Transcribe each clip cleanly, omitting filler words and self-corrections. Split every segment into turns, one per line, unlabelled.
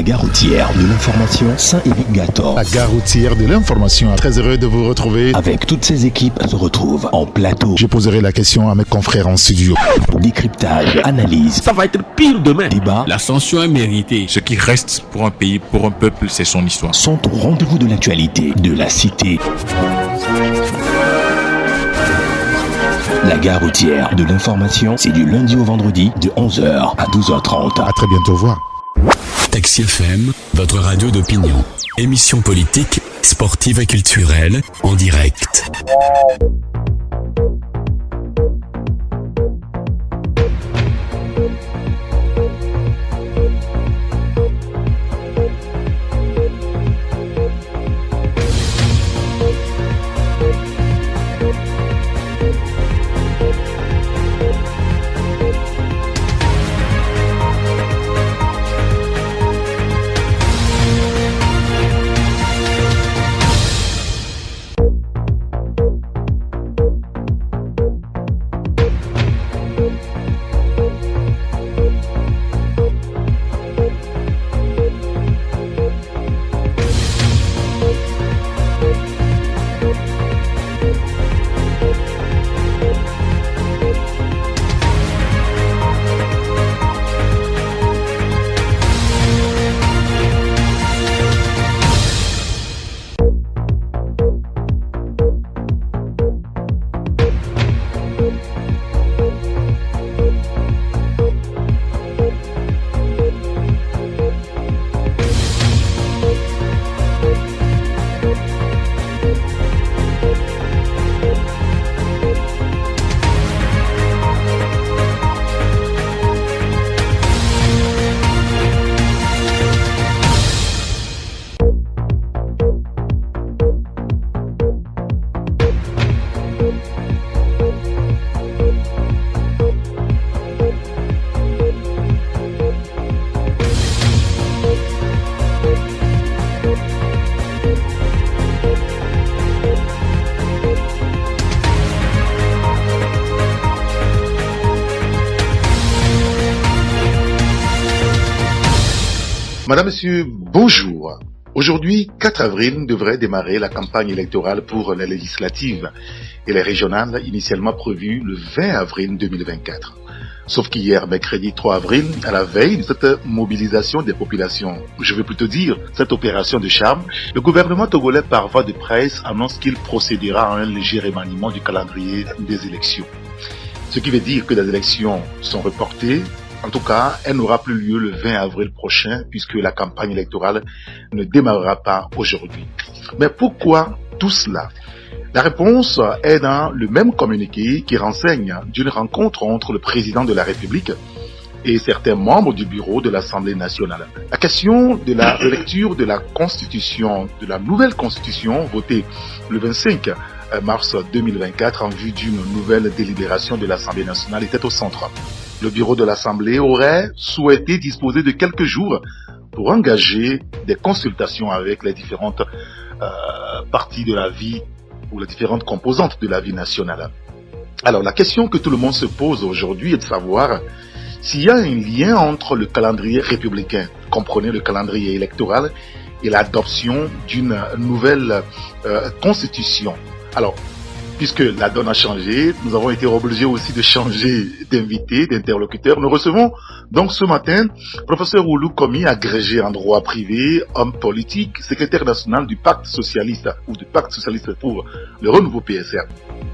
gare routière de l'information Saint-Élie-Gator.
La gare routière de l'information. Très heureux de vous retrouver.
Avec toutes ces équipes se retrouvent en plateau.
Je poserai la question à mes confrères en studio.
Décryptage, analyse.
Ça va être pire demain.
Débat.
L'ascension est méritée.
Ce qui reste pour un pays, pour un peuple, c'est son histoire.
Sont au rendez-vous de l'actualité, de la cité. La gare routière de l'information, c'est du lundi au vendredi de 11h à 12h30.
À très bientôt, au revoir.
Taxi FM, votre radio d'opinion. Émission politique, sportive et culturelle, en direct.
Madame, Monsieur, bonjour. Aujourd'hui, 4 avril, devrait démarrer la campagne électorale pour les législatives et les régionales initialement prévues le 20 avril 2024. Sauf qu'hier, mercredi 3 avril, à la veille de cette mobilisation des populations, je veux plutôt dire cette opération de charme, le gouvernement togolais par voie de presse annonce qu'il procédera à un léger remaniement du calendrier des élections. Ce qui veut dire que les élections sont reportées. En tout cas, elle n'aura plus lieu le 20 avril prochain puisque la campagne électorale ne démarrera pas aujourd'hui. Mais pourquoi tout cela ? La réponse est dans le même communiqué qui renseigne d'une rencontre entre le président de la République et certains membres du bureau de l'Assemblée nationale. La question de la relecture de la Constitution, de la nouvelle Constitution votée le 25 mars 2024 en vue d'une nouvelle délibération de l'Assemblée nationale était au centre. Le bureau de l'Assemblée aurait souhaité disposer de quelques jours pour engager des consultations avec les différentes parties de la vie ou les différentes composantes de la vie nationale. Alors la question que tout le monde se pose aujourd'hui est de savoir s'il y a un lien entre le calendrier républicain, comprenez le calendrier électoral, et l'adoption d'une nouvelle constitution. Alors, puisque la donne a changé, nous avons été obligés aussi de changer d'invité, d'interlocuteur. Nous recevons donc ce matin professeur Oulou Komi, agrégé en droit privé, homme politique, secrétaire national du Pacte socialiste ou du Pacte socialiste pour le renouveau PSR.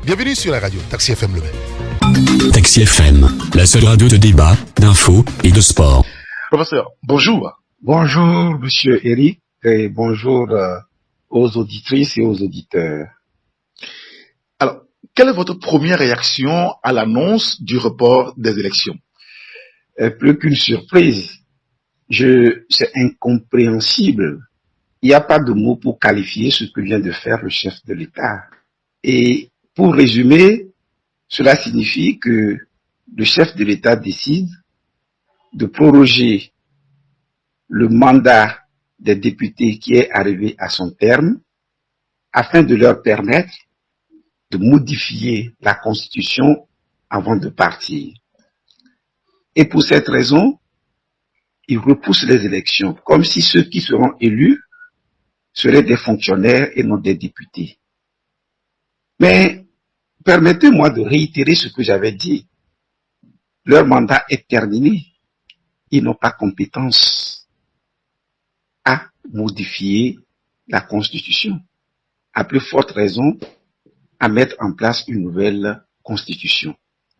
Bienvenue sur la radio Taxi FM Le Maine.
Taxi FM, la seule radio de débat, d'infos et de sport.
Professeur, bonjour.
Bonjour monsieur Eric et bonjour aux auditrices et aux auditeurs.
Alors, quelle est votre première réaction à l'annonce du report des élections ?
Plus qu'une surprise, c'est incompréhensible. Il n'y a pas de mots pour qualifier ce que vient de faire le chef de l'État. Et pour résumer, cela signifie que le chef de l'État décide de proroger le mandat des députés qui est arrivé à son terme afin de leur permettre de modifier la Constitution avant de partir. Et pour cette raison, il repousse les élections, comme si ceux qui seront élus seraient des fonctionnaires et non des députés. Mais permettez-moi de réitérer ce que j'avais dit. Leur mandat est terminé. Ils n'ont pas compétence à modifier la Constitution. À plus forte raison, à mettre en place une nouvelle Constitution.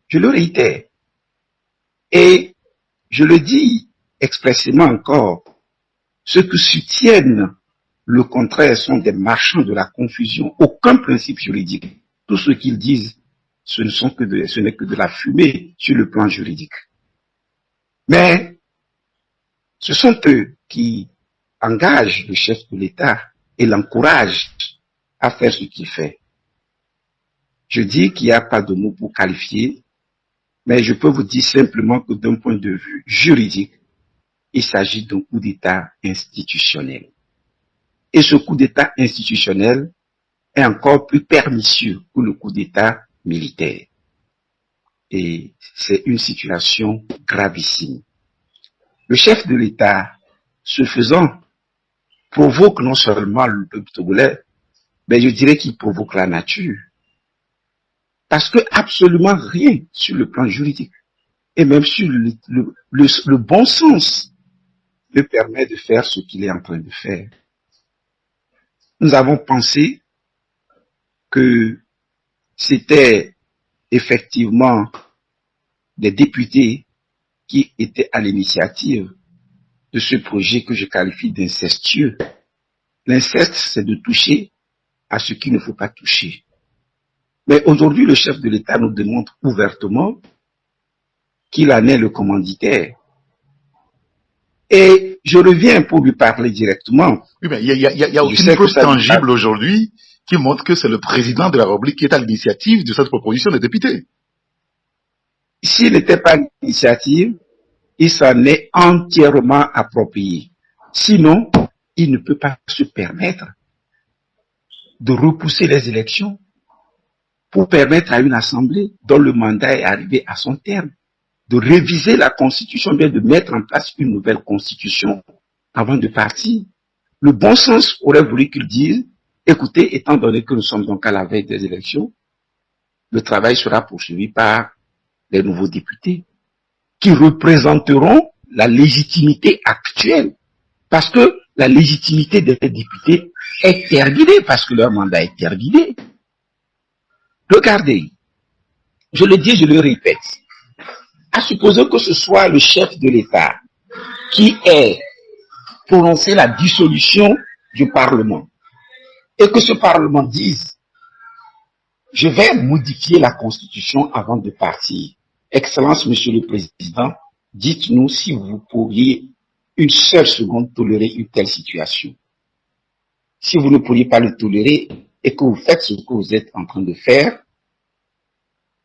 Je le réitère. Et je le dis expressément encore, ceux qui soutiennent le contraire sont des marchands de la confusion. Aucun principe juridique. Tout ce qu'ils disent, ce n'est que de la fumée sur le plan juridique. Mais ce sont eux qui engagent le chef de l'État et l'encouragent à faire ce qu'il fait. Je dis qu'il n'y a pas de mots pour qualifier, mais je peux vous dire simplement que d'un point de vue juridique, il s'agit d'un coup d'État institutionnel. Et ce coup d'État institutionnel est encore plus pernicieux que le coup d'État militaire. Et c'est une situation gravissime. Le chef de l'État, ce faisant, provoque non seulement le peuple togolais, mais je dirais qu'il provoque la nature. Parce que absolument rien sur le plan juridique, et même sur le bon sens, ne permet de faire ce qu'il est en train de faire. Nous avons pensé que c'était effectivement des députés qui étaient à l'initiative de ce projet que je qualifie d'incestueux. L'inceste, c'est de toucher à ce qu'il ne faut pas toucher. Mais aujourd'hui, le chef de l'État nous démontre ouvertement qu'il en est le commanditaire. Et je reviens pour lui parler directement.
Oui, mais il y a aucune preuve tangible aujourd'hui qui montre que c'est le président de la République qui est à l'initiative de cette proposition des députés.
S'il n'était pas à l'initiative, il s'en est entièrement approprié. Sinon, il ne peut pas se permettre de repousser les élections pour permettre à une assemblée dont le mandat est arrivé à son terme de réviser la Constitution, bien de mettre en place une nouvelle Constitution avant de partir. Le bon sens aurait voulu qu'il dise, écoutez, étant donné que nous sommes donc à la veille des élections, le travail sera poursuivi par les nouveaux députés qui représenteront la légitimité actuelle. Parce que la légitimité des députés est terminée, parce que leur mandat est terminé. Regardez, je le dis, je le répète, à supposer que ce soit le chef de l'État qui ait prononcé la dissolution du Parlement et que ce Parlement dise « Je vais modifier la Constitution avant de partir ». Excellence, Monsieur le Président, dites-nous si vous pourriez une seule seconde tolérer une telle situation. Si vous ne pourriez pas le tolérer et que vous faites ce que vous êtes en train de faire,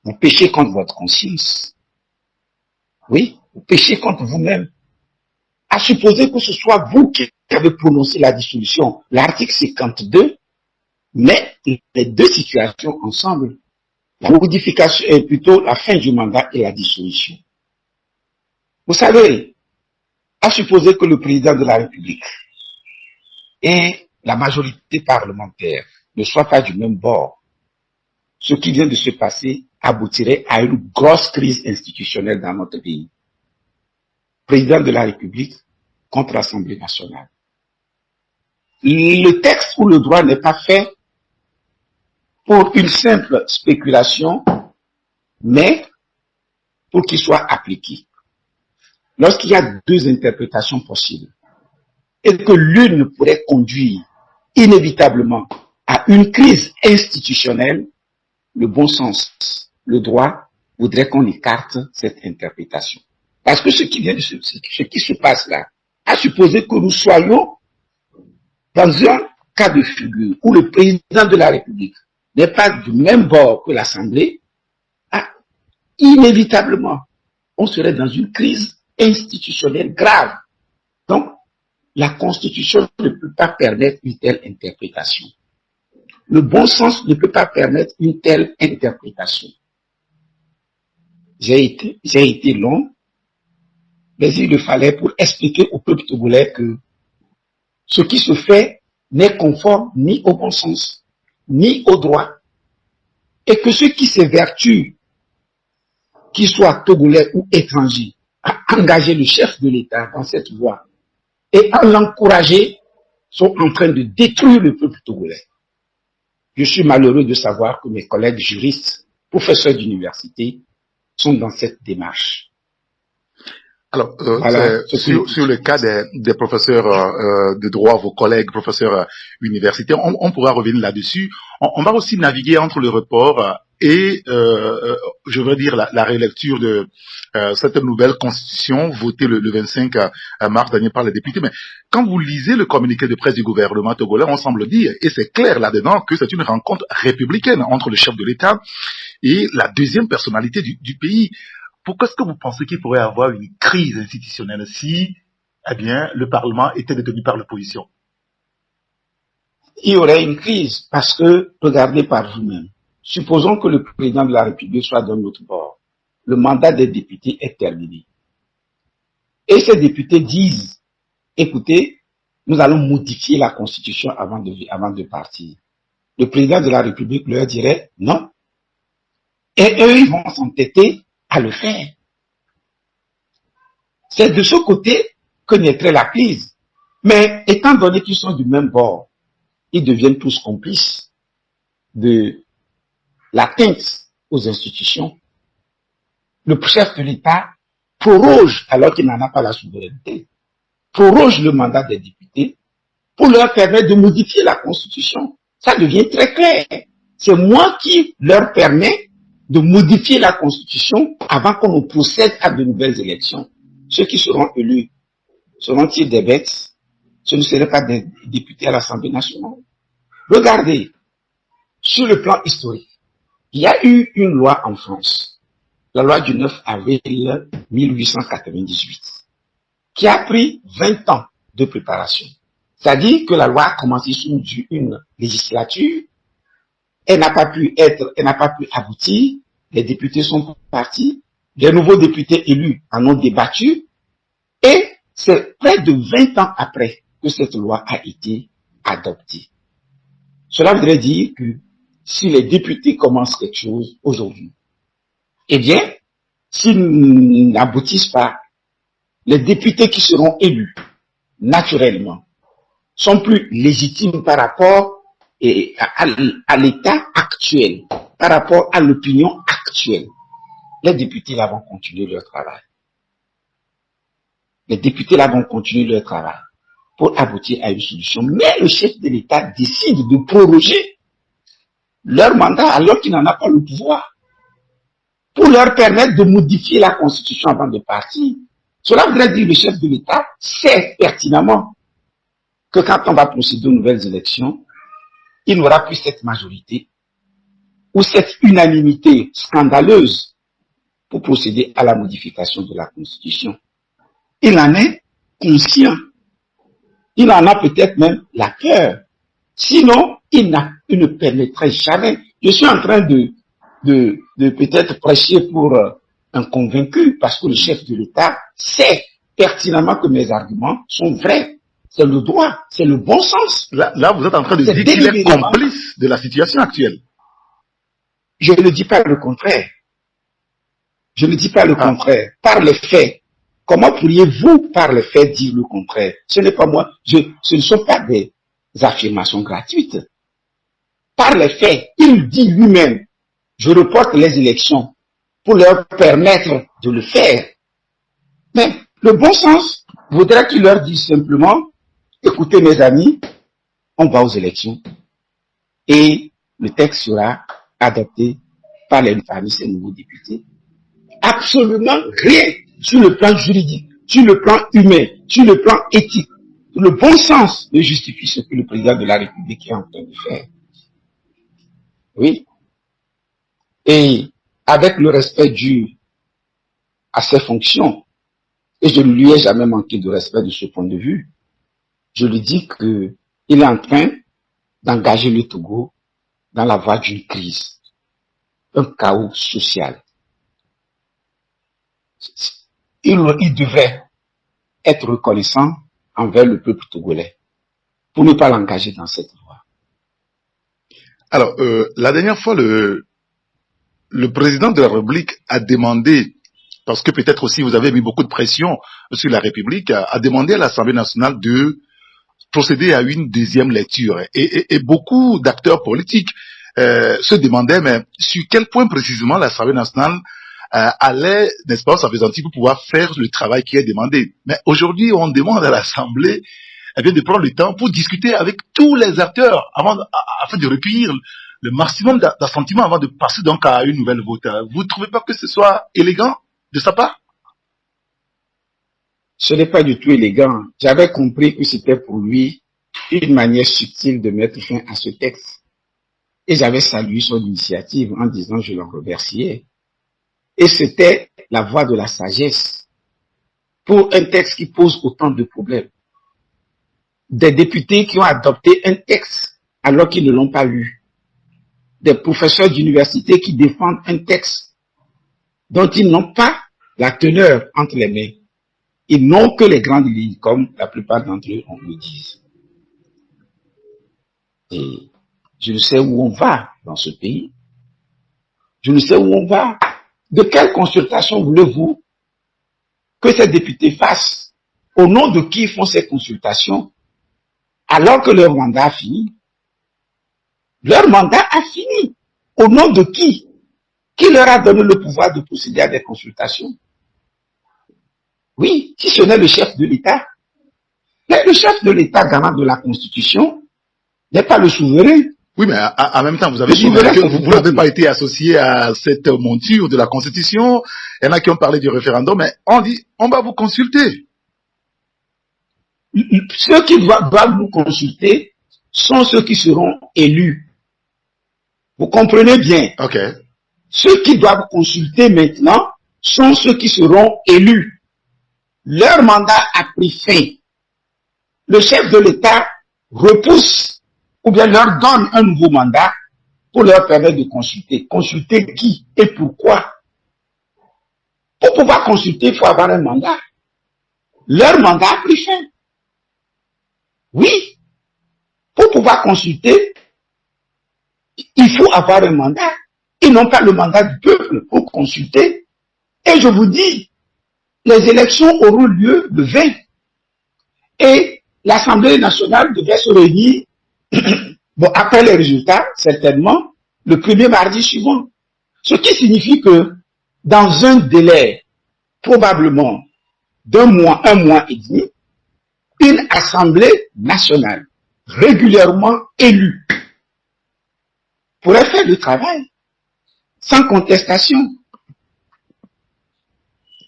vous péchez contre votre conscience. Oui, vous péchez contre vous-même. À supposer que ce soit vous qui avez prononcé la dissolution, l'article 52 met les deux situations ensemble. La modification est plutôt la fin du mandat et la dissolution. Vous savez, à supposer que le président de la République et la majorité parlementaire ne soient pas du même bord, ce qui vient de se passer aboutirait à une grosse crise institutionnelle dans notre pays. Président de la République contre l'Assemblée nationale. Le texte ou le droit n'est pas fait pour une simple spéculation, mais pour qu'il soit appliqué. Lorsqu'il y a deux interprétations possibles, et que l'une pourrait conduire inévitablement à une crise institutionnelle, le bon sens, le droit voudrait qu'on écarte cette interprétation. Parce que ce qui se passe là, à supposer que nous soyons dans un cas de figure où le président de la République n'est pas du même bord que l'Assemblée, inévitablement, on serait dans une crise institutionnelle grave. Donc, la Constitution ne peut pas permettre une telle interprétation. Le bon sens ne peut pas permettre une telle interprétation. J'ai été long, mais il le fallait pour expliquer au peuple togolais que ce qui se fait n'est conforme ni au bon sens, ni au droit, et que ceux qui s'évertuent, qu'ils soient togolais ou étrangers, à engager le chef de l'État dans cette voie et à l'encourager, sont en train de détruire le peuple togolais. Je suis malheureux de savoir que mes collègues juristes, professeurs d'université, sont dans cette démarche.
Alors,
Voilà,
sur le cas des professeurs de droit, vos collègues professeurs universitaires, on pourra revenir là-dessus. On va aussi naviguer entre le report et, je veux dire, la rélecture de cette nouvelle constitution votée le 25 mars dernier par les députés. Mais quand vous lisez le communiqué de presse du gouvernement togolais, on semble dire, et c'est clair là-dedans, que c'est une rencontre républicaine entre le chef de l'État et la deuxième personnalité du pays. Pourquoi est-ce que vous pensez qu'il pourrait y avoir une crise institutionnelle si, eh bien, le Parlement était détenu par l'opposition?
Il y aurait une crise parce que, regardez par vous-même, supposons que le président de la République soit d'un autre bord. Le mandat des députés est terminé. Et ces députés disent, écoutez, nous allons modifier la Constitution avant de partir. Le président de la République leur dirait non. Et eux, ils vont s'entêter à le faire. C'est de ce côté que naîtrait la crise. Mais étant donné qu'ils sont du même bord, ils deviennent tous complices de l'atteinte aux institutions. Le chef de l'État proroge, alors qu'il n'en a pas la souveraineté, proroge le mandat des députés pour leur permettre de modifier la Constitution. Ça devient très clair. C'est moi qui leur permets de modifier la Constitution avant qu'on ne procède à de nouvelles élections. Ceux qui seront élus seront-ils des bêtes? Ce ne seraient pas des députés à l'Assemblée nationale. Regardez, sur le plan historique, il y a eu une loi en France, la loi du 9 avril 1898, qui a pris 20 ans de préparation. C'est-à-dire que la loi a commencé sous une législature, elle n'a pas pu aboutir, les députés sont partis, les nouveaux députés élus en ont débattu, et c'est près de 20 ans après que cette loi a été adoptée. Cela voudrait dire que si les députés commencent quelque chose aujourd'hui, eh bien, s'ils n'aboutissent pas, les députés qui seront élus, naturellement, sont plus légitimes par rapport à l'état actuel, par rapport à l'opinion actuelle. Les députés là vont continuer leur travail. Les députés là vont continuer leur travail pour aboutir à une solution. Mais le chef de l'État décide de proroger leur mandat alors qu'il n'en a pas le pouvoir, pour leur permettre de modifier la Constitution avant de partir. Cela voudrait dire que le chef de l'État sait pertinemment que quand on va procéder aux nouvelles élections, il n'aura plus cette majorité ou cette unanimité scandaleuse pour procéder à la modification de la Constitution. Il en est conscient. Il en a peut-être même la peur. Sinon, il ne permettrait jamais. Je suis en train de peut-être prêcher pour un convaincu, parce que le chef de l'État sait pertinemment que mes arguments sont vrais. C'est le droit, c'est le bon sens.
Là, vous êtes en train de dire qu'il est complice de la situation actuelle.
Je ne dis pas le contraire. Je ne dis pas le contraire. Par les faits. Comment pourriez-vous, par les faits, dire le contraire? Ce n'est pas moi. Ce ne sont pas des affirmations gratuites. Par les faits, il dit lui-même, je reporte les élections pour leur permettre de le faire. Mais le bon sens voudrait qu'il leur dise simplement, écoutez mes amis, on va aux élections et le texte sera adopté par parmi ces nouveaux députés. Absolument rien sur le plan juridique, sur le plan humain, sur le plan éthique. Le bon sens ne justifie ce que le président de la République est en train de faire. Oui. Et avec le respect dû à ses fonctions, et je ne lui ai jamais manqué de respect de ce point de vue, je lui dis qu'il est en train d'engager le Togo dans la voie d'une crise, un chaos social. Il devrait être reconnaissant envers le peuple togolais pour ne pas l'engager dans cette voie.
Alors, la dernière fois, le président de la République a demandé, parce que peut-être aussi vous avez mis beaucoup de pression sur la République, a demandé à l'Assemblée nationale de procéder à une deuxième lecture. Et beaucoup d'acteurs politiques se demandaient, mais sur quel point précisément l'Assemblée nationale allait, n'est-ce pas, s'appesantir pour pouvoir faire le travail qui est demandé. Mais aujourd'hui, on demande à l'Assemblée de prendre le temps pour discuter avec tous les acteurs afin de recueillir le maximum d'assentiments avant de passer donc à une nouvelle vote. Vous ne trouvez pas que ce soit élégant de sa part?
Ce n'est pas du tout élégant. J'avais compris que c'était pour lui une manière subtile de mettre fin à ce texte. Et j'avais salué son initiative en disant je l'en remerciais. Et c'était la voie de la sagesse pour un texte qui pose autant de problèmes. Des députés qui ont adopté un texte alors qu'ils ne l'ont pas lu. Des professeurs d'université qui défendent un texte dont ils n'ont pas la teneur entre les mains. Ils n'ont que les grandes lignes, comme la plupart d'entre eux le disent. Et je ne sais où on va dans ce pays. Je ne sais où on va. De quelle consultation voulez-vous que ces députés fassent? Au nom de qui font ces consultations alors que leur mandat a fini? Leur mandat a fini. Au nom de qui? Qui leur a donné le pouvoir de procéder à des consultations? Oui, si ce n'est le chef de l'État. Mais le chef de l'État, garant de la Constitution, n'est pas le souverain.
Oui, mais en même temps, vous avez dit que vous n'avez pas été associé à cette monture de la Constitution. Il y en a qui ont parlé du référendum, mais on dit, on va vous consulter.
Ceux qui doivent vous consulter sont ceux qui seront élus. Vous comprenez bien?
Ok.
Ceux qui doivent consulter maintenant sont ceux qui seront élus. Leur mandat a pris fin. Le chef de l'État repousse ou bien leur donne un nouveau mandat pour leur permettre de consulter. Consulter qui et pourquoi? Pour pouvoir consulter, il faut avoir un mandat. Leur mandat a pris fin. Oui. Pour pouvoir consulter, il faut avoir un mandat. Ils n'ont pas le mandat du peuple pour consulter. Et je vous dis, les élections auront lieu le 20. Et l'Assemblée nationale devait se réunir, bon, après les résultats, certainement, le premier mardi suivant. Ce qui signifie que, dans un délai, probablement, d'un mois, 1 mois et demi, une Assemblée nationale, régulièrement élue, pourrait faire le travail, sans contestation.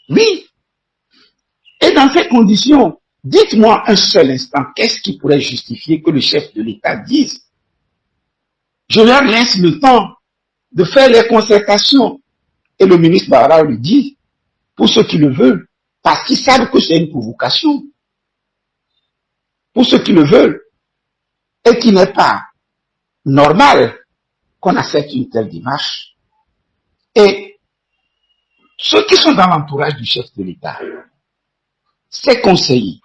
Oui. Et dans ces conditions, dites-moi un seul instant, qu'est-ce qui pourrait justifier que le chef de l'État dise « Je leur laisse le temps de faire les concertations ». Et le ministre Barra lui dit, pour ceux qui le veulent, parce qu'ils savent que c'est une provocation, pour ceux qui le veulent, et qui n'est pas normal qu'on accepte une telle démarche. Et ceux qui sont dans l'entourage du chef de l'État, ces conseillers,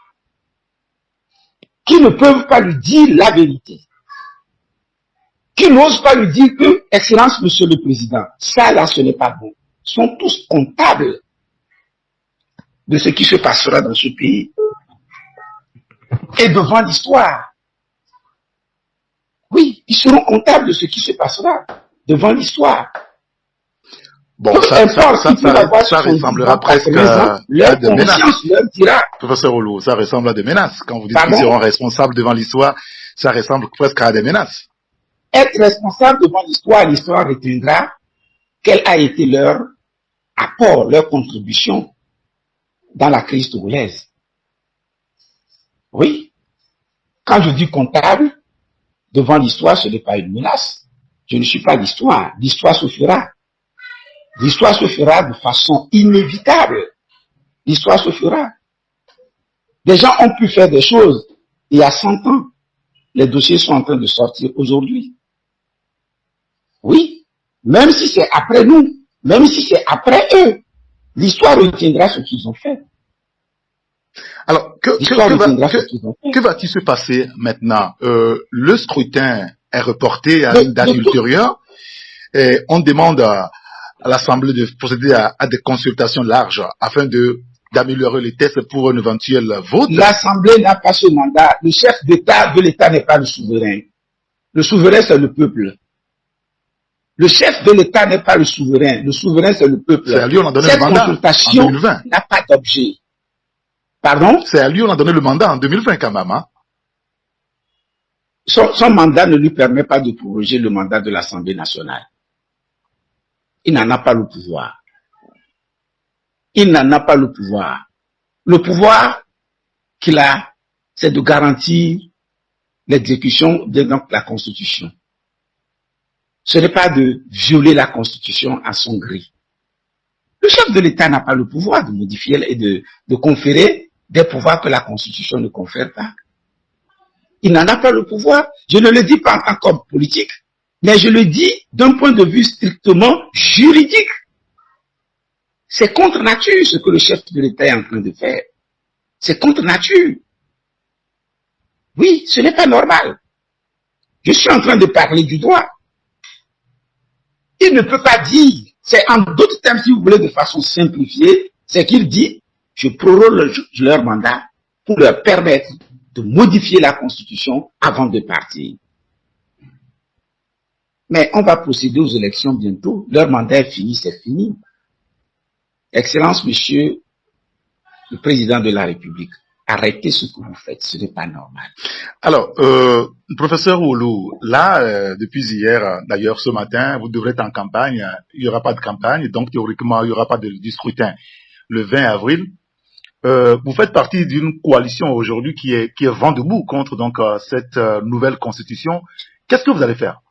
qui ne peuvent pas lui dire la vérité, qui n'osent pas lui dire que, Excellence, Monsieur le Président, ça là, ce n'est pas bon, sont tous comptables de ce qui se passera dans ce pays et devant l'histoire. Oui, ils seront comptables de ce qui se passera devant l'histoire.
Bon, ça ressemblera presque à des menaces. Professeur Olo, ça ressemble à des menaces. Quand vous dites qu'ils seront responsables devant l'histoire, ça ressemble presque à des menaces.
Être responsable devant l'histoire, l'histoire retiendra quel a été leur apport, leur contribution dans la crise togolaise. Oui. Quand je dis comptable, devant l'histoire, ce n'est pas une menace. Je ne suis pas l'histoire. L'histoire se fera. L'histoire se fera de façon inévitable. L'histoire se fera. Des gens ont pu faire des choses il y a 100 ans. Les dossiers sont en train de sortir aujourd'hui. Oui. Même si c'est après nous, même si c'est après eux, l'histoire retiendra ce qu'ils ont fait.
Alors, que va-t-il se passer maintenant? Le scrutin est reporté à une date ultérieure et on demande à l'Assemblée de procéder à des consultations larges afin d'améliorer les tests pour un éventuel vote.
L'Assemblée n'a pas ce mandat. Le chef d'État de l'État n'est pas le souverain. Le souverain, c'est le peuple. Le chef de l'État n'est pas le souverain. Le souverain, c'est le peuple.
C'est à lui on a donné
Cette
le mandat
consultation
en 2020.
n'a pas d'objet. Pardon?
C'est à lui on a donné le mandat en 2020 quand même. Hein?
Son mandat ne lui permet pas de proroger le mandat de l'Assemblée nationale. Il n'en a pas le pouvoir. Il n'en a pas le pouvoir. Le pouvoir qu'il a, c'est de garantir l'exécution de la Constitution. Ce n'est pas de violer la Constitution à son gré. Le chef de l'État n'a pas le pouvoir de modifier et de conférer des pouvoirs que la Constitution ne confère pas. Il n'en a pas le pouvoir. Je ne le dis pas en tant qu'homme politique, mais je le dis d'un point de vue strictement juridique. C'est contre nature ce que le chef de l'État est en train de faire. C'est contre nature. Oui, ce n'est pas normal. Je suis en train de parler du droit. Il ne peut pas dire, c'est en d'autres termes, si vous voulez, de façon simplifiée, c'est qu'il dit, je proroge leur mandat pour leur permettre de modifier la Constitution avant de partir. Mais on va procéder aux élections bientôt. Leur mandat est fini, c'est fini. Excellence, Monsieur le Président de la République, arrêtez ce que vous faites, ce n'est pas normal.
Alors, professeur Oulou, là, depuis hier, d'ailleurs ce matin, vous devrez être en campagne, il n'y aura pas de campagne, donc théoriquement, il n'y aura pas de scrutin le 20 avril. Vous faites partie d'une coalition aujourd'hui qui est vent debout contre donc cette nouvelle constitution. Qu'est-ce que vous allez faire?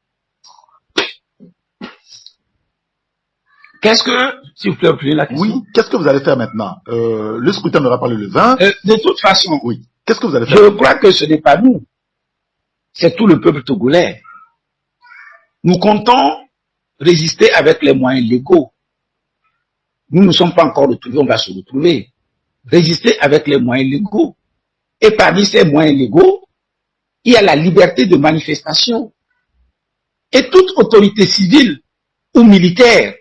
Qu'est-ce que, s'il vous plaît, repliez la question.
Oui, qu'est-ce que vous allez faire maintenant? Le scrutin n'aura pas lieu le 20.
De toute façon,
oui. Qu'est-ce que vous allez faire?
Je crois que ce n'est pas nous. C'est tout le peuple togolais. Nous comptons résister avec les moyens légaux. Nous ne sommes pas encore retrouvés, on va se retrouver. Résister avec les moyens légaux. Et parmi ces moyens légaux, il y a la liberté de manifestation. Et toute autorité civile ou militaire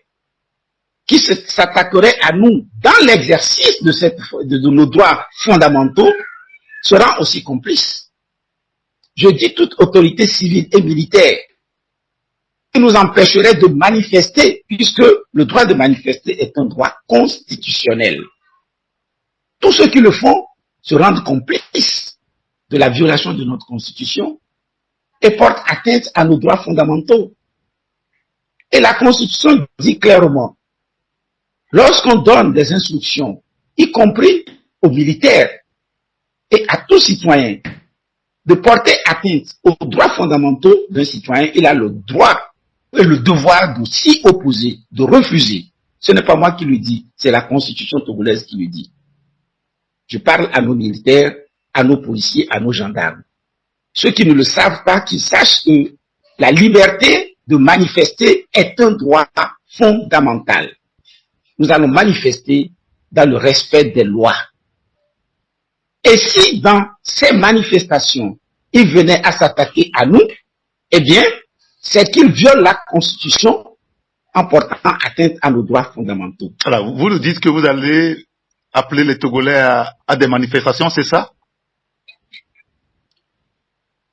qui s'attaquerait à nous dans l'exercice de nos droits fondamentaux sera aussi complice. Je dis toute autorité civile et militaire qui nous empêcherait de manifester, puisque le droit de manifester est un droit constitutionnel. Tous ceux qui le font se rendent complices de la violation de notre Constitution et portent atteinte à nos droits fondamentaux. Et la Constitution dit clairement, lorsqu'on donne des instructions, y compris aux militaires et à tout citoyen, de porter atteinte aux droits fondamentaux d'un citoyen, il a le droit et le devoir de s'y opposer, de refuser. Ce n'est pas moi qui le dis, c'est la Constitution togolaise qui le dit. Je parle à nos militaires, à nos policiers, à nos gendarmes. Ceux qui ne le savent pas, qu'ils sachent que la liberté de manifester est un droit fondamental. Nous allons manifester dans le respect des lois. Et si dans ces manifestations, ils venaient à s'attaquer à nous, eh bien, c'est qu'ils violent la Constitution en portant atteinte à nos droits fondamentaux.
Alors, vous nous dites que vous allez appeler les Togolais à des manifestations, c'est ça?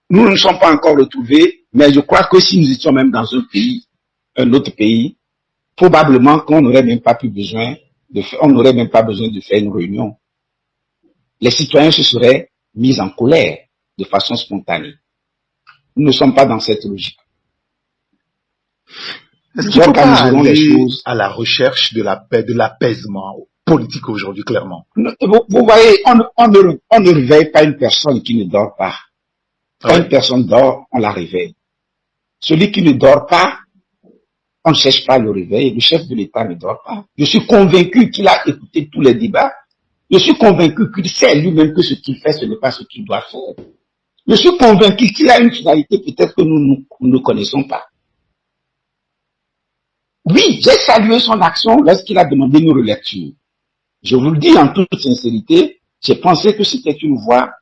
Nous ne nous sommes pas encore retrouvés, mais je crois que si nous étions même dans un autre pays, probablement qu'on n'aurait même pas besoin de faire une réunion. Les citoyens se seraient mis en colère de façon spontanée. Nous ne sommes pas dans cette logique.
Est-ce qu'il ne faut pas aller à la recherche de la paix, de l'apaisement politique aujourd'hui, clairement?
Vous voyez, on ne réveille pas une personne qui ne dort pas. Quand une personne dort, on la réveille. Celui qui ne dort pas, on ne cherche pas à le réveiller. Le chef de l'État ne dort pas. Je suis convaincu qu'il a écouté tous les débats. Je suis convaincu qu'il sait lui-même que ce qu'il fait, ce n'est pas ce qu'il doit faire. Je suis convaincu qu'il a une finalité peut-être que nous ne connaissons pas. Oui, j'ai salué son action lorsqu'il a demandé une relecture. Je vous le dis en toute sincérité, j'ai pensé que c'était une voie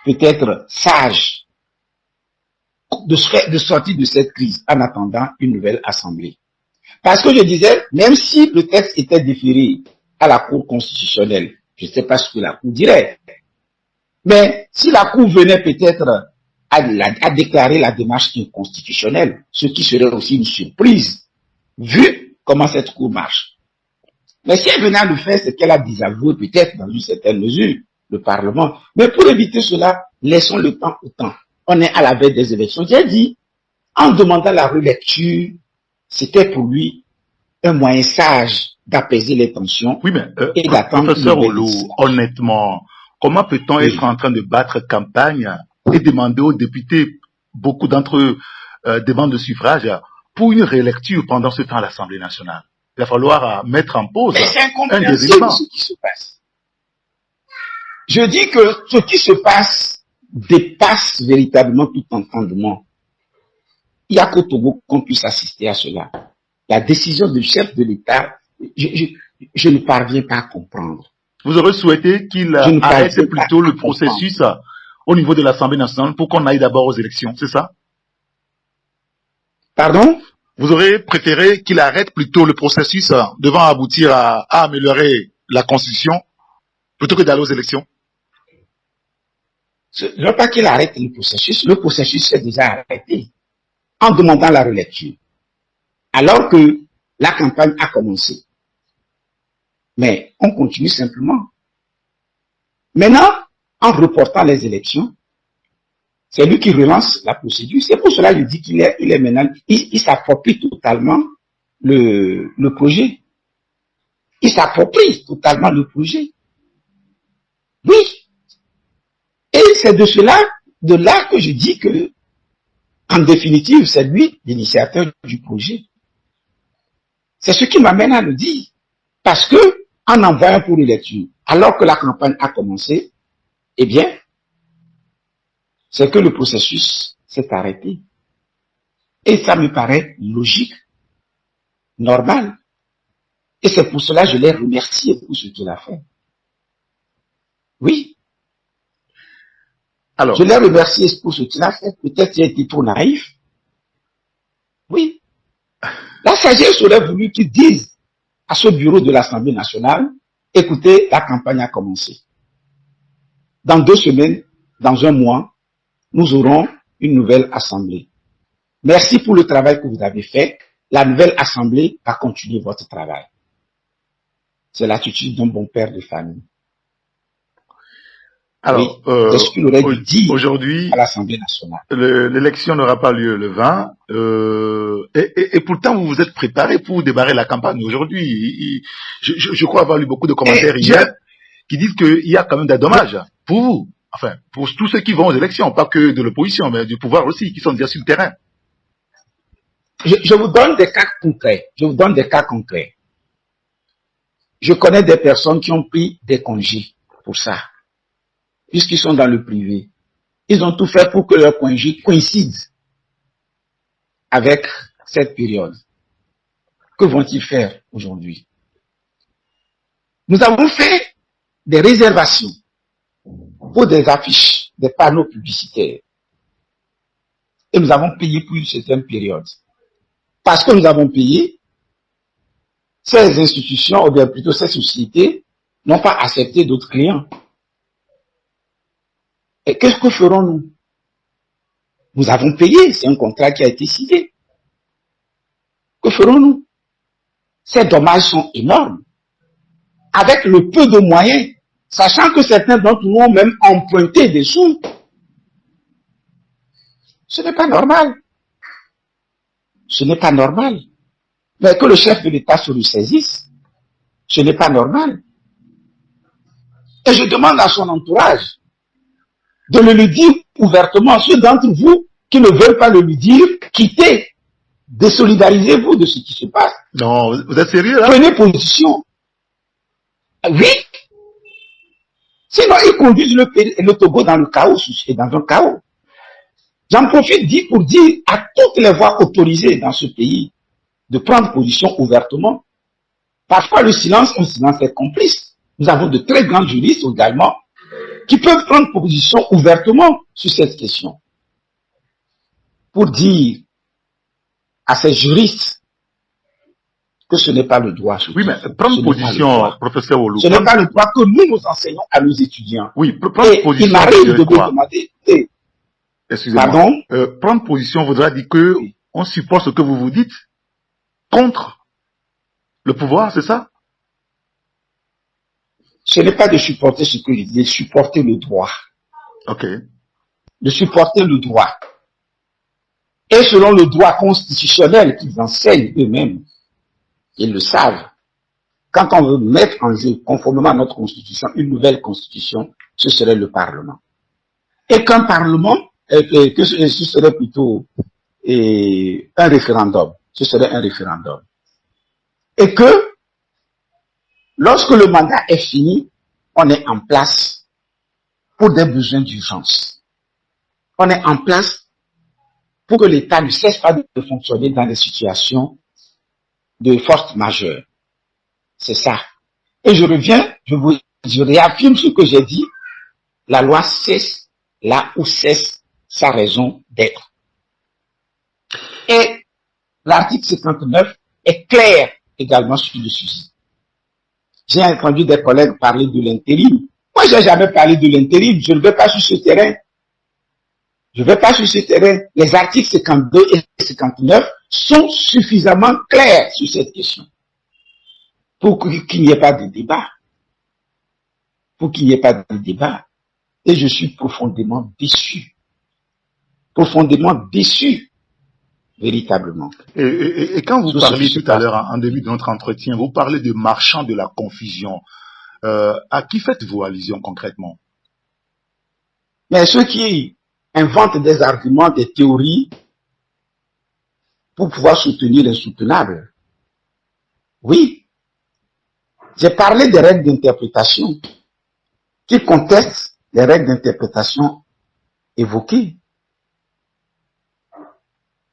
peut-être sage de sortir de cette crise en attendant une nouvelle assemblée. Parce que je disais, même si le texte était déféré à la Cour constitutionnelle, je ne sais pas ce que la Cour dirait, mais si la Cour venait peut-être à déclarer la démarche inconstitutionnelle, ce qui serait aussi une surprise, vu comment cette Cour marche. Mais si elle venait à le faire, c'est qu'elle a désavoué peut-être dans une certaine mesure le Parlement. Mais pour éviter cela, laissons le temps au temps. On est à la veille des élections. J'ai dit, en demandant la relecture, c'était pour lui un moyen sage d'apaiser les tensions.
Oui, mais
et d'attendre.
professeur Olo, honnêtement, comment peut-on être en train de battre campagne et demander aux députés, beaucoup d'entre eux demandent de suffrage, pour une réélecture pendant ce temps à l'Assemblée nationale? Il va falloir mettre en pause
un des éléments. Ce qui se passe. Je dis que ce qui se passe dépasse véritablement tout entendement. Il n'y a qu'au Togo qu'on puisse assister à cela. La décision du chef de l'État, je ne parviens pas à comprendre.
Vous aurez souhaité qu'il arrête plutôt le processus au niveau de l'Assemblée nationale pour qu'on aille d'abord aux élections, c'est ça?
Pardon?
Vous aurez préféré qu'il arrête plutôt le processus devant aboutir à améliorer la Constitution plutôt que d'aller aux élections?
Je ne veux pas qu'il arrête le processus est déjà arrêté en demandant la relecture, alors que la campagne a commencé. Mais on continue simplement. Maintenant, en reportant les élections, c'est lui qui relance la procédure. C'est pour cela que je dis qu'il est maintenant, il s'approprie totalement le projet. Il s'approprie totalement le projet. Oui. Et c'est de là que je dis que, en définitive, c'est lui l'initiateur du projet. C'est ce qui m'amène à le dire. Parce que, en envoyant pour l'élection, alors que la campagne a commencé, eh bien, c'est que le processus s'est arrêté. Et ça me paraît logique, normal. Et c'est pour cela que je l'ai remercié pour ce qu'il a fait. Oui. Alors, je l'ai remercié pour ce qu'il a fait. Peut-être qu'il a été trop naïf. Oui. La sagesse aurait voulu qu'il dise à ce bureau de l'Assemblée nationale, écoutez, la campagne a commencé. Dans 2 semaines, dans 1 mois, nous aurons une nouvelle assemblée. Merci pour le travail que vous avez fait. La nouvelle assemblée va continuer votre travail. C'est l'attitude d'un bon père de famille.
Alors,
oui, c'est ce qu'il aurait dû dire
aujourd'hui,
à l'Assemblée nationale.
L'élection n'aura pas lieu le 20. Et pourtant, vous vous êtes préparé pour démarrer la campagne aujourd'hui. Je crois avoir lu beaucoup de commentaires hier qui disent qu'il y a quand même des dommages pour vous. Enfin, pour tous ceux qui vont aux élections, pas que de l'opposition, mais du pouvoir aussi, qui sont déjà sur le terrain.
Je vous donne des cas concrets. Je connais des personnes qui ont pris des congés pour ça, puisqu'ils sont dans le privé. Ils ont tout fait pour que leur congé coïncide avec cette période. Que vont-ils faire aujourd'hui? Nous avons fait des réservations pour des affiches, des panneaux publicitaires. Et nous avons payé pour une certaine période. Parce que nous avons payé, ces institutions, ou bien plutôt ces sociétés, n'ont pas accepté d'autres clients. Et qu'est-ce que ferons-nous? Nous avons payé, c'est un contrat qui a été signé. Que ferons-nous? Ces dommages sont énormes. Avec le peu de moyens, sachant que certains d'entre nous ont même emprunté des sous. Ce n'est pas normal. Ce n'est pas normal. Mais que le chef de l'État se ressaisisse, ce n'est pas normal. Et je demande à son entourage de le dire ouvertement. Ceux d'entre vous qui ne veulent pas le lui dire, quittez, désolidarisez-vous de ce qui se passe.
Non, vous êtes sérieux là?
Prenez position. Oui. Sinon, ils conduisent le Togo dans le chaos et dans un chaos. J'en profite pour dire à toutes les voix autorisées dans ce pays de prendre position ouvertement. Parfois, un silence est complice. Nous avons de très grands juristes également qui peuvent prendre position ouvertement sur cette question pour dire à ces juristes que ce n'est pas le droit.
Oui, mais prendre position, professeur Olu.
Ce n'est pas le droit que nous enseignons à nos étudiants.
Oui, prendre position.
Il m'arrive de me demander.
Excusez-moi.
Pardon?
Prendre position voudra dire que on supporte ce que vous dites contre le pouvoir, c'est ça?
Ce n'est pas de supporter ce que je dis, de supporter le droit.
Ok.
De supporter le droit. Et selon le droit constitutionnel qu'ils enseignent eux-mêmes, ils le savent. Quand on veut mettre en jeu, conformément à notre constitution, une nouvelle constitution, ce serait le Parlement. Et qu'un Parlement, que ce serait plutôt un référendum. Ce serait un référendum. Et que, lorsque le mandat est fini, on est en place pour des besoins d'urgence. On est en place pour que l'État ne cesse pas de fonctionner dans des situations de force majeure. C'est ça. Et je reviens, je réaffirme ce que j'ai dit. La loi cesse là où cesse sa raison d'être. Et l'article 59 est clair également sur le sujet. J'ai entendu des collègues parler de l'intérim. Moi, je n'ai jamais parlé de l'intérim. Je ne vais pas sur ce terrain. Je ne vais pas sur ce terrain. Les articles 52 et 59 sont suffisamment clairs sur cette question. Pour qu'il n'y ait pas de débat. Pour qu'il n'y ait pas de débat. Et je suis profondément déçu. Profondément déçu. Véritablement.
Et quand vous parlez tout à l'heure, en début de notre entretien, vous parlez de marchands de la confusion. À qui faites-vous allusion concrètement?
Mais ceux qui inventent des arguments, des théories pour pouvoir soutenir l'insoutenable. Oui. J'ai parlé des règles d'interprétation qui contestent les règles d'interprétation évoquées.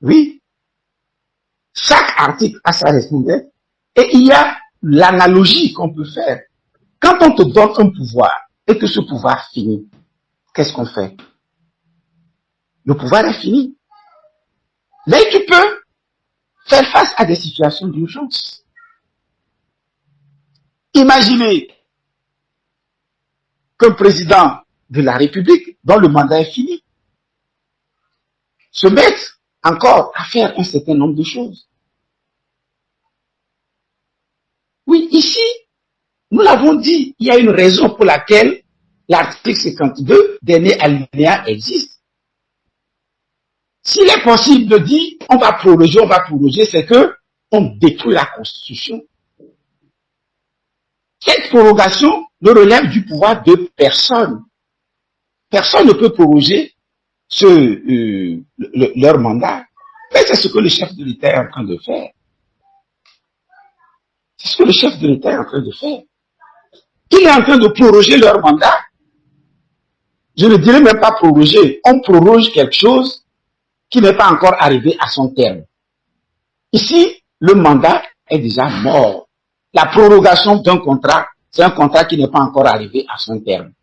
Oui. Chaque article a sa responsabilité et il y a l'analogie qu'on peut faire. Quand on te donne un pouvoir et que ce pouvoir finit, qu'est-ce qu'on fait? Le pouvoir est fini. Mais tu peux faire face à des situations d'urgence. Imaginez qu'un président de la République, dont le mandat est fini, se mette encore à faire un certain nombre de choses. Oui, ici, nous l'avons dit, il y a une raison pour laquelle l'article 52, dernier alinéa, existe. S'il est possible de dire, on va proroger, c'est que on détruit la Constitution. Cette prorogation ne relève du pouvoir de personne. Personne ne peut proroger leur mandat. Mais c'est ce que le chef de l'État est en train de faire. C'est ce que le chef de l'État est en train de faire. Il est en train de proroger leur mandat. Je ne dirais même pas proroger. On proroge quelque chose qui n'est pas encore arrivé à son terme. Ici, le mandat est déjà mort. La prorogation d'un contrat, c'est un contrat qui n'est pas encore arrivé à son terme.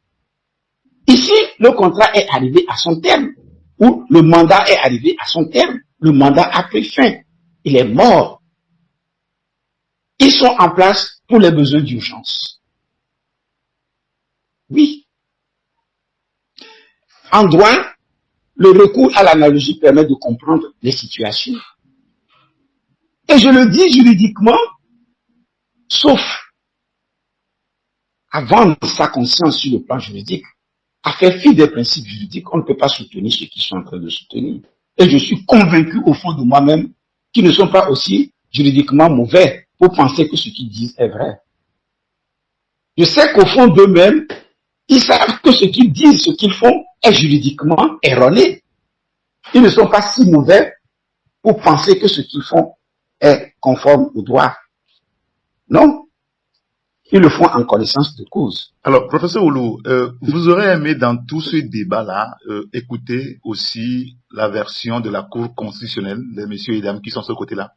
Ici, le contrat est arrivé à son terme, ou le mandat est arrivé à son terme. Le mandat a pris fin. Il est mort. Ils sont en place pour les besoins d'urgence. Oui. En droit, le recours à l'analogie permet de comprendre les situations. Et je le dis juridiquement, sauf à vendre sa conscience sur le plan juridique, à faire fi des principes juridiques, on ne peut pas soutenir ceux qui sont en train de soutenir. Et je suis convaincu au fond de moi-même qu'ils ne sont pas aussi juridiquement mauvais pour penser que ce qu'ils disent est vrai. Je sais qu'au fond d'eux-mêmes, ils savent que ce qu'ils disent, ce qu'ils font est juridiquement erroné. Ils ne sont pas si mauvais pour penser que ce qu'ils font est conforme au droit. Non. Ils le font en connaissance de cause.
Alors, professeur Oulou, vous aurez aimé dans tout ce débat-là écouter aussi la version de la Cour constitutionnelle des messieurs et dames qui sont de ce côté-là?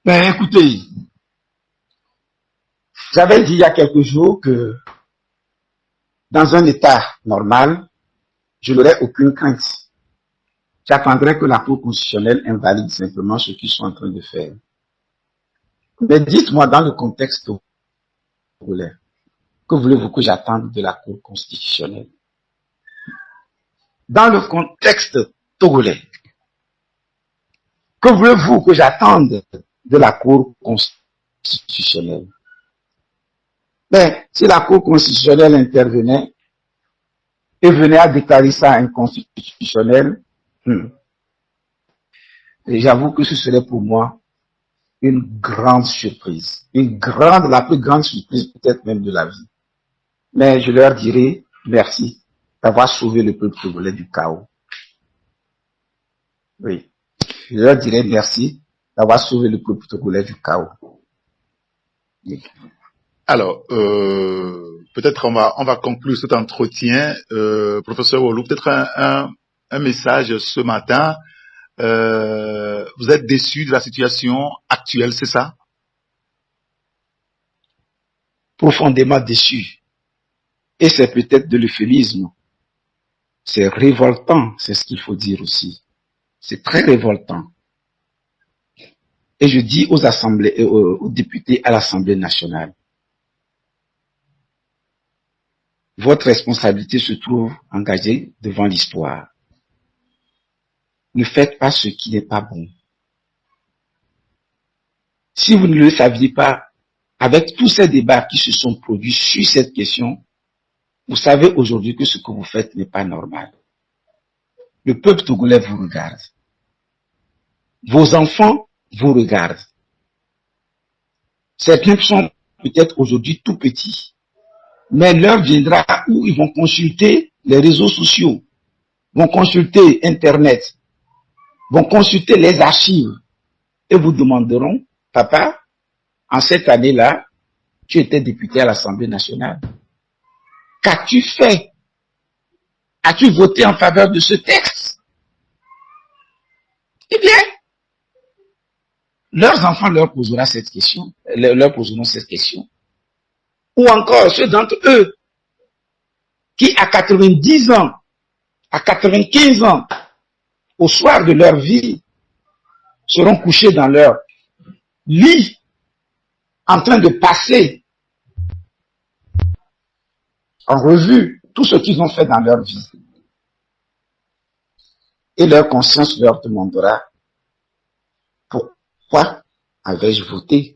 Ben écoutez, J'avais dit il y a quelques jours que dans un état normal, je n'aurais aucune crainte. J'attendrai que la Cour constitutionnelle invalide simplement ce qu'ils sont en train de faire. Mais dites-moi dans le contexte togolais, que voulez-vous que j'attende de la Cour constitutionnelle? Dans le contexte togolais, que voulez-vous que j'attende de la Cour constitutionnelle? Mais si la Cour constitutionnelle intervenait et venait à déclarer ça inconstitutionnel, et j'avoue que ce serait pour moi une grande surprise. La plus grande surprise peut-être même de la vie. Mais je leur dirai merci d'avoir sauvé le peuple togolais du chaos. Oui. Je leur dirai merci d'avoir sauvé le peuple togolais du chaos. Oui.
Alors, peut-être on va conclure cet entretien. Professeur Wolu, peut-être un message ce matin. Vous êtes déçu de la situation actuelle, c'est ça?
Profondément déçu. Et c'est peut-être de l'euphémisme. C'est révoltant, c'est ce qu'il faut dire aussi. C'est très révoltant. Et je dis aux assemblées, aux députés à l'Assemblée nationale, votre responsabilité se trouve engagée devant l'histoire. Ne faites pas ce qui n'est pas bon. Si vous ne le saviez pas, avec tous ces débats qui se sont produits sur cette question, vous savez aujourd'hui que ce que vous faites n'est pas normal. Le peuple togolais vous regarde. Vos enfants vous regardent. Certains sont peut-être aujourd'hui tout petits, mais l'heure viendra où ils vont consulter les réseaux sociaux, vont consulter Internet, vont consulter les archives et vous demanderont, papa, en cette année-là, tu étais député à l'Assemblée nationale. Qu'as-tu fait? As-tu voté en faveur de ce texte? Eh bien, leurs enfants leur poseront cette question. Ou encore ceux d'entre eux qui, à 90 ans, à 95 ans, au soir de leur vie, seront couchés dans leur lit, en train de passer en revue tout ce qu'ils ont fait dans leur vie. Et leur conscience leur demandera, pourquoi avais-je voté?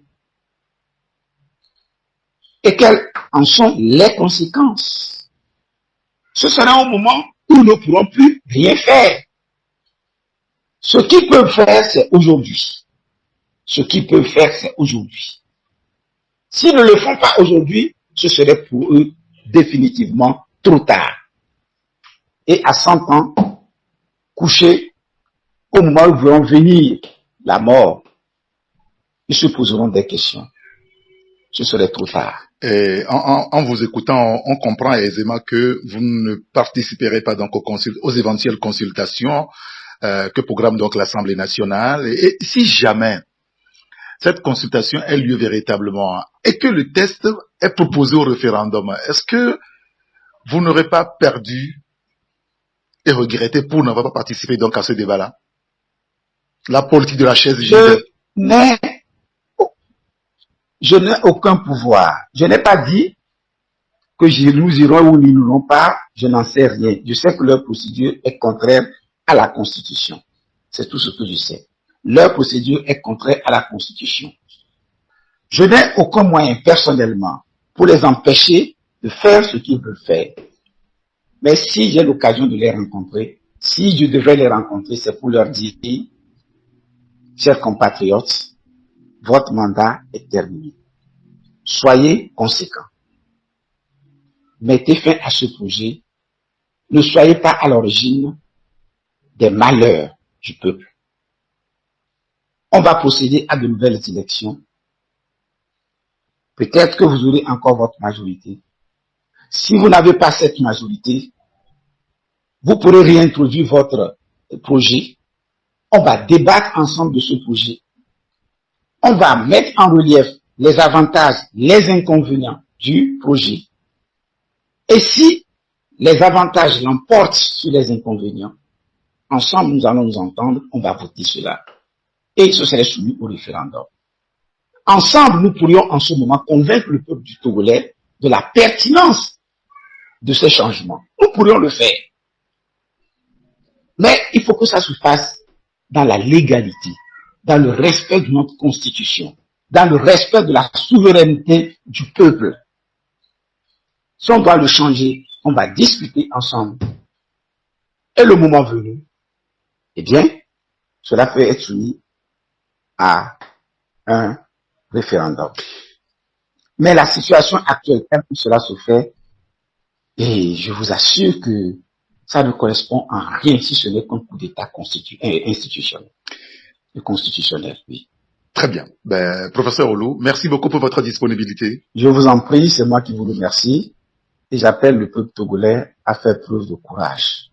Et quelles en sont les conséquences? Ce sera un moment où nous ne pourrons plus rien faire. Ce qu'ils peuvent faire, c'est aujourd'hui. Ce qu'ils peuvent faire, c'est aujourd'hui. S'ils ne le font pas aujourd'hui, ce serait pour eux définitivement trop tard. Et à 100 ans, couchés, au moment où vont venir la mort, ils se poseront des questions. Ce serait trop tard.
Et en vous écoutant, on comprend aisément que vous ne participerez pas donc aux éventuelles consultations que programme donc l'Assemblée nationale. Et si jamais cette consultation ait lieu véritablement et que le texte est proposé au référendum, est-ce que vous n'aurez pas perdu et regretté pour n'avoir pas participé donc à ce débat-là? La politique de la chaise vide.
Je n'ai aucun pouvoir. Je n'ai pas dit que nous irons ou nous n'irons pas. Je n'en sais rien. Je sais que leur procédure est contraire à la Constitution. C'est tout ce que je sais. Leur procédure est contraire à la Constitution. Je n'ai aucun moyen personnellement pour les empêcher de faire ce qu'ils veulent faire. Mais si j'ai l'occasion de les rencontrer, si je devais les rencontrer, c'est pour leur dire, chers compatriotes, votre mandat est terminé. Soyez conséquents. Mettez fin à ce projet. Ne soyez pas à l'origine des malheurs du peuple. On va procéder à de nouvelles élections. Peut-être que vous aurez encore votre majorité. Si vous n'avez pas cette majorité, vous pourrez réintroduire votre projet. On va débattre ensemble de ce projet. On va mettre en relief les avantages, les inconvénients du projet. Et si les avantages l'emportent sur les inconvénients, ensemble, nous allons nous entendre, on va voter cela. Et ce serait soumis au référendum. Ensemble, nous pourrions en ce moment convaincre le peuple du Togolais de la pertinence de ces changements. Nous pourrions le faire. Mais il faut que ça se fasse dans la légalité, dans le respect de notre constitution, dans le respect de la souveraineté du peuple. Si on doit le changer, on va discuter ensemble. Et le moment venu, eh bien, cela peut être soumis à un référendum. Mais la situation actuelle, quand tout cela se fait, et je vous assure que ça ne correspond en rien si ce n'est qu'un coup d'État institutionnel. Le constitutionnel, oui.
Très bien. Professeur Olu, merci beaucoup pour votre disponibilité.
Je vous en prie, c'est moi qui vous remercie. Et j'appelle le peuple togolais à faire preuve de courage.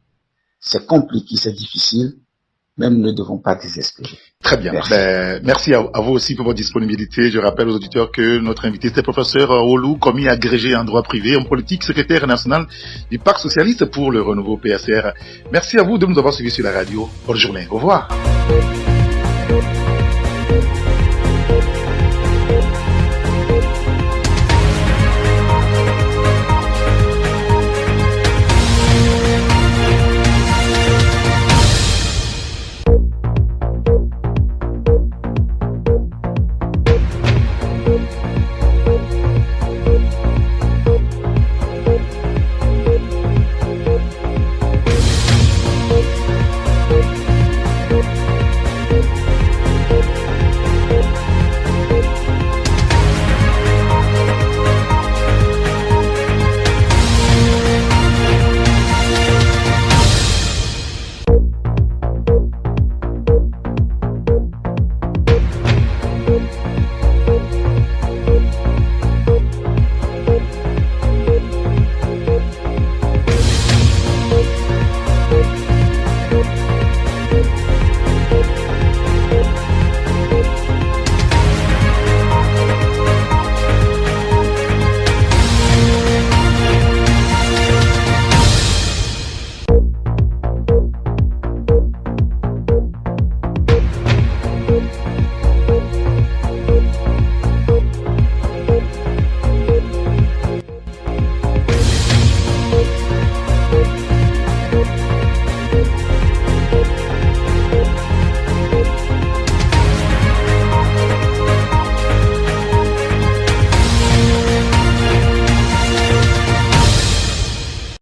C'est compliqué, c'est difficile, mais nous ne devons pas désespérer.
Très bien. Merci à vous aussi pour votre disponibilité. Je rappelle aux auditeurs que notre invité était professeur Olu, commis agrégé en droit privé, en politique, secrétaire national du Parti socialiste pour le renouveau PSR. Merci à vous de nous avoir suivis sur la radio. Bonne journée. Au revoir.